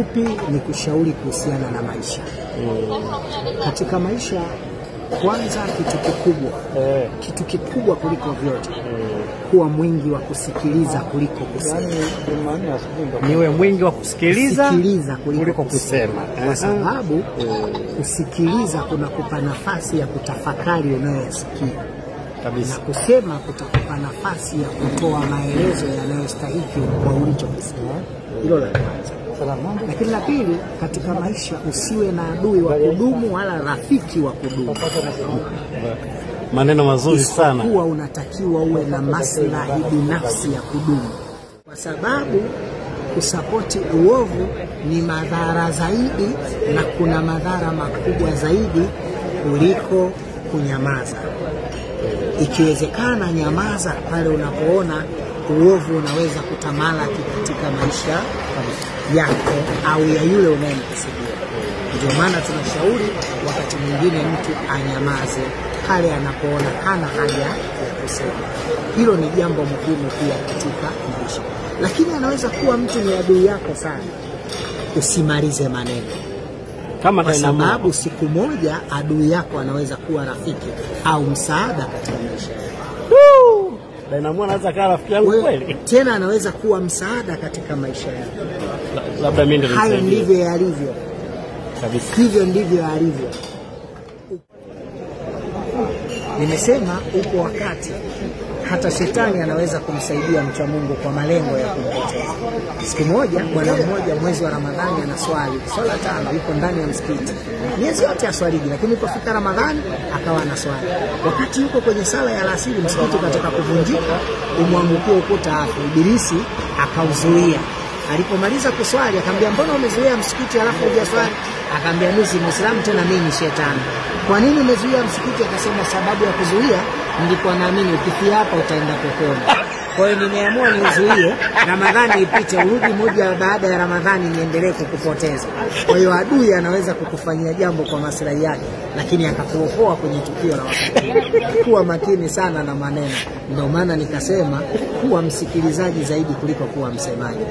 Upi ni kushauri kuhusiana na maisha. Katika maisha, kwanza kitu kikubwa kuliko vyote, kuwa mwingi wa kusikiliza kuliko kusema. Niwe mwingi wa kusikiliza kuliko kusema. Kwa sababu kusikiliza kunakupa nafasi ya kutafakari unayosikia. Na kusema kutakupa nafasi ya kutoa maelezo yanayostahiki kwa ulichokisikia. Hilo la kwanza. Lakini la pili, katika maisha usiwe na adui wa kudumu wala rafiki wa kudumu. Maneno mazuri sana. Kuwa unatakiwa uwe na maslahi binafsi ya kudumu. Kwa sababu kusapoti uovu ni madhara zaidi, na kuna madhara makubwa zaidi kuliko kunyamaza. Ikiwezekana nyamaza pale unapoona uovu unaweza kutamalaki katika maisha yako au ya yule unayemkusudia. Ndio maana tunashauri wakati mwingine mtu anyamaze pale anapoona hana haja ya kusema. Hilo ni jambo muhimu pia katika maisha. Lakini anaweza kuwa mtu ni adui yako sana, usimalize maneno. Kwa sababu siku moja adui yako anaweza kuwa rafiki au msaada katika maisha yako. Dynamo anaweza kuwa rafiki yangu kweli. Tena anaweza kuwa msaada katika maisha yako. Labda mimi ndio hayo ndivyo yalivyo. Kabisa. Hivyo ndivyo alivyo. Nimesema upo wakati hata shetani anaweza kumsaidia mcha Mungu kwa malengo ya kumpoteza. Siku moja bwana mmoja mwezi wa Ramadhani anaswali swala 5, yuko ndani ya msikiti. Miezi yote aswaliji, lakini ilipofika Ramadhani akawa anaswali. Wakati yuko kwenye sala ya alasiri, msikiti ukataka kuvunjika, umwangukie ukuta hapo. Ibilisi akauzuia. Alipomaliza kuswali akamwambia, mbona umezuia msikiti alafu hujaswali? Akamwambia, mimi si Muislamu, tena mimi ni shetani. Kwa nini umezuia msikiti? Akasema, sababu ya kuzuia nilikuwa naamini ukifia hapa utaenda peponi. Kwa hiyo nimeamua niuzuie, Ramadhani ipite, urudi moja baada ya Ramadhani niendelee kukupoteza. Kwa hiyo adui anaweza kukufanyia jambo kwa maslahi yake, lakini akakuokoa kwenye tukio la wakati. Kuwa makini sana na maneno. Ndio maana nikasema kuwa msikilizaji zaidi kuliko kuwa msemaji.